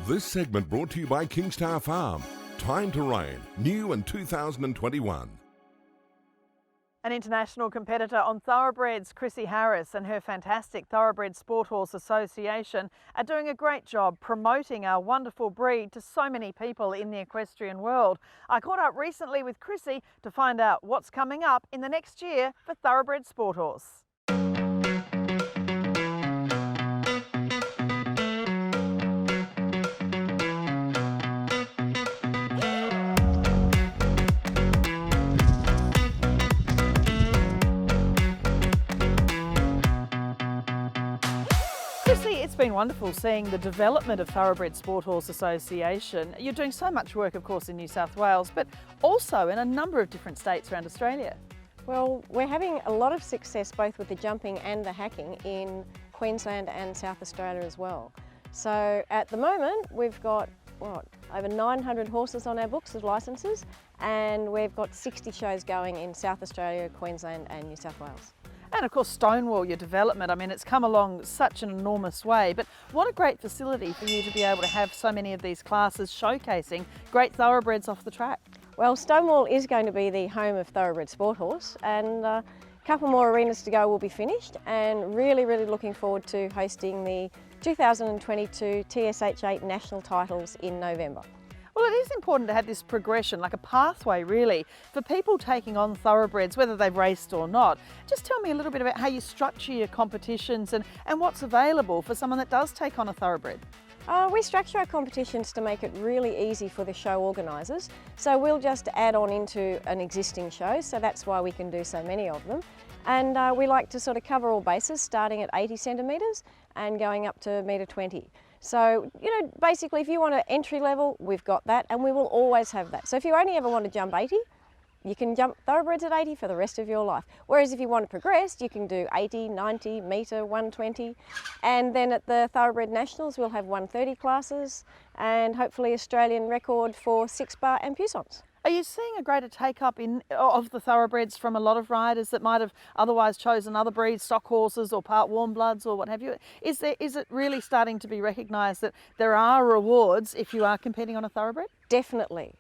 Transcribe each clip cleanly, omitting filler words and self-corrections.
This segment brought to you by Kingstar Farm. Time to Reign, new in 2021. An international competitor on thoroughbreds, Krissy Harris and her fantastic Thoroughbred Sport Horse Association are doing a great job promoting our wonderful breed to so many people in the equestrian world. I caught up recently with Krissy to find out what's coming up in the next year for Thoroughbred Sport Horse. It's been wonderful seeing the development of Thoroughbred Sport Horse Association. You're doing so much work, of course, in New South Wales, but also in a number of different states around Australia. Well, we're having a lot of success both with the jumping and the hacking in Queensland and South Australia as well. So at the moment, we've got, over 900 horses on our books as licences, and we've got 60 shows going in South Australia, Queensland and New South Wales. And of course Stonewall, your development, I mean it's come along such an enormous way, but what a great facility for you to be able to have so many of these classes showcasing great thoroughbreds off the track. Well, Stonewall is going to be the home of Thoroughbred Sport Horse, and a couple more arenas to go will be finished, and really looking forward to hosting the 2022 TSHA national titles in November. Well, it is important to have this progression, like a pathway really, for people taking on thoroughbreds, whether they've raced or not. Just tell me a little bit about how you structure your competitions and what's available for someone that does take on a thoroughbred. We structure our competitions to make it really easy for the show organisers. So we'll just add on into an existing show, so that's why we can do so many of them. And we like to sort of cover all bases, starting at 80 centimetres and going up to 1.20 m. So, basically if you want an entry level, we've got that, and we will always have that. So if you only ever want to jump 80, you can jump thoroughbreds at 80 for the rest of your life. Whereas if you want to progress, you can do 80, 90, metre, 120. And then at the Thoroughbred Nationals, we'll have 130 classes and hopefully Australian record for 6-bar and puissance. Are you seeing a greater take-up of the thoroughbreds from a lot of riders that might have otherwise chosen other breeds, stock horses or part warm bloods or what have you? Is it really starting to be recognised that there are rewards if you are competing on a thoroughbred? Definitely,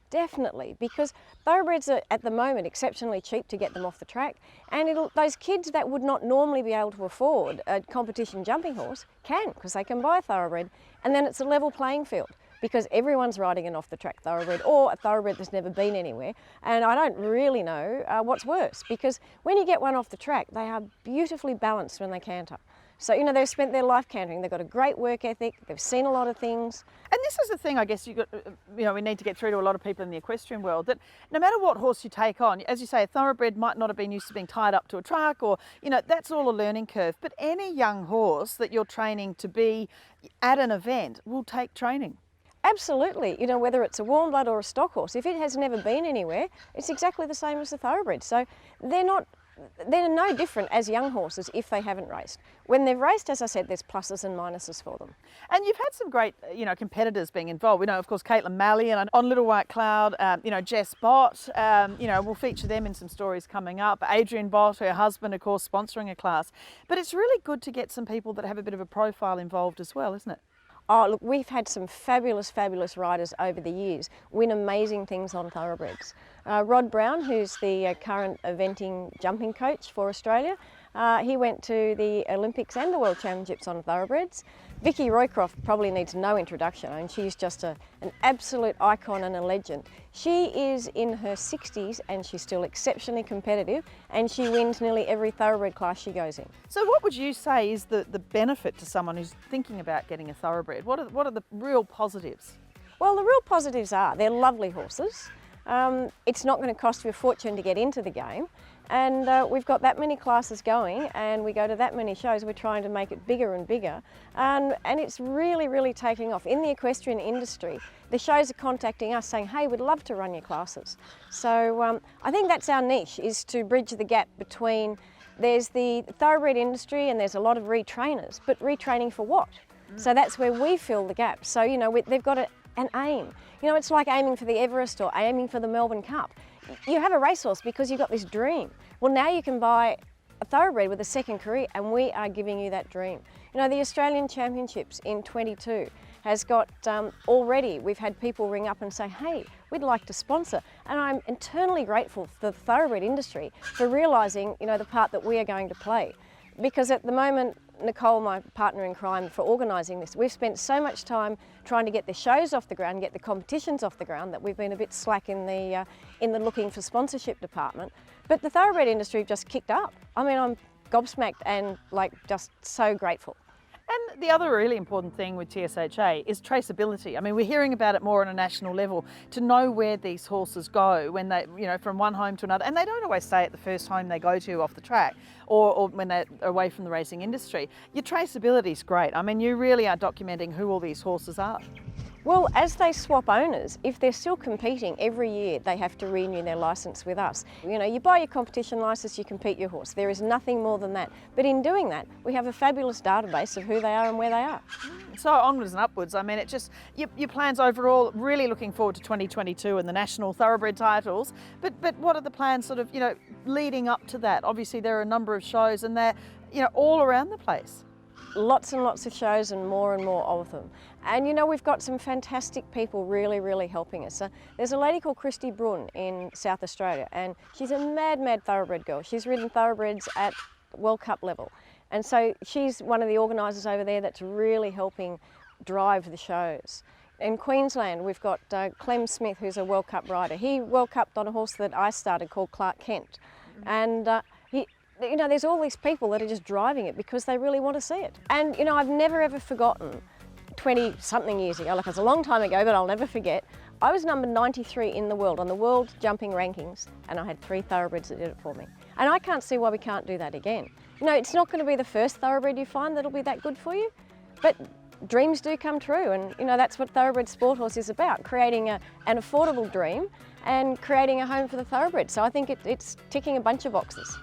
because thoroughbreds are at the moment exceptionally cheap to get them off the track, and those kids that would not normally be able to afford a competition jumping horse can, because they can buy a thoroughbred, and then it's a level playing field, because everyone's riding an off-the-track thoroughbred or a thoroughbred that's never been anywhere. And I don't really know what's worse, because when you get one off the track, they are beautifully balanced when they canter. So, they've spent their life cantering, they've got a great work ethic, they've seen a lot of things. And this is the thing, I guess, we need to get through to a lot of people in the equestrian world, that no matter what horse you take on, as you say, a thoroughbred might not have been used to being tied up to a truck, or, that's all a learning curve. But any young horse that you're training to be at an event will take training. Absolutely, whether it's a warm blood or a stock horse, if it has never been anywhere, it's exactly the same as the thoroughbred. So they're no different as young horses if they haven't raced. When they've raced, as I said, there's pluses and minuses for them. And you've had some great, competitors being involved. We know, of course, Caitlin Malley and on Little White Cloud, Jess Bott, we'll feature them in some stories coming up. Adrian Bott, her husband, of course, sponsoring a class. But it's really good to get some people that have a bit of a profile involved as well, isn't it? Oh, look, we've had some fabulous riders over the years win amazing things on thoroughbreds. Rod Brown, who's the current eventing jumping coach for Australia, he went to the Olympics and the World Championships on thoroughbreds. Vicky Roycroft probably needs no introduction, and she's just an absolute icon and a legend. She is in her 60s and she's still exceptionally competitive, and she wins nearly every thoroughbred class she goes in. So what would you say is the benefit to someone who's thinking about getting a thoroughbred? What are the real positives? Well, the real positives are they're lovely horses. It's not going to cost you a fortune to get into the game, and we've got that many classes going, and we go to that many shows. We're trying to make it bigger and bigger, and it's really taking off. In the equestrian industry, the shows are contacting us saying, hey, we'd love to run your classes. So I think that's our niche, is to bridge the gap between, there's the thoroughbred industry and there's a lot of retrainers, but retraining for what? So that's where we fill the gap. So, they've got an aim. It's like aiming for the Everest or aiming for the Melbourne Cup. You have a racehorse because you've got this dream. Well, now you can buy a thoroughbred with a second career, and we are giving you that dream. You know, the Australian Championships in 22 has got, already we've had people ring up and say, hey, we'd like to sponsor. And I'm eternally grateful for the thoroughbred industry for realising, you know, the part that we are going to play. Because at the moment, Nicole, my partner in crime for organising this, we've spent so much time trying to get the shows off the ground, get the competitions off the ground, that we've been a bit slack in the looking for sponsorship department. But the thoroughbred industry just kicked up. I mean, I'm gobsmacked and like just so grateful. And the other really important thing with TSHA is traceability. I mean, we're hearing about it more on a national level, to know where these horses go when they, you know, from one home to another. And they don't always stay at the first home they go to off the track or when they're away from the racing industry. Your traceability is great. I mean, you really are documenting who all these horses are. Well, as they swap owners, if they're still competing, every year they have to renew their licence with us. You know, you buy your competition licence, you compete your horse. There is nothing more than that. But in doing that, we have a fabulous database of who they are and where they are. So onwards and upwards. I mean, it just, your plans overall, really looking forward to 2022 and the national thoroughbred titles. But what are the plans sort of, you know, leading up to that? Obviously there are a number of shows and they're, you know, all around the place. Lots and lots of shows and more of them. And you know, we've got some fantastic people really helping us. There's a lady called Krissy Harris in South Australia, and she's a mad thoroughbred girl. She's ridden thoroughbreds at World Cup level. And so she's one of the organisers over there that's really helping drive the shows. In Queensland, we've got Clem Smith, who's a World Cup rider. He World Cupped on a horse that I started called Clark Kent. And you know, there's all these people that are just driving it because they really want to see it. And you know, I've never ever forgotten 20-something years ago, like it's a long time ago, but I'll never forget, I was number 93 in the world on the world jumping rankings, and I had 3 thoroughbreds that did it for me. And I can't see why we can't do that again. You know, it's not going to be the first thoroughbred you find that'll be that good for you, but dreams do come true, and you know, that's what Thoroughbred Sport Horse is about, creating an affordable dream and creating a home for the thoroughbred. So I think it's ticking a bunch of boxes.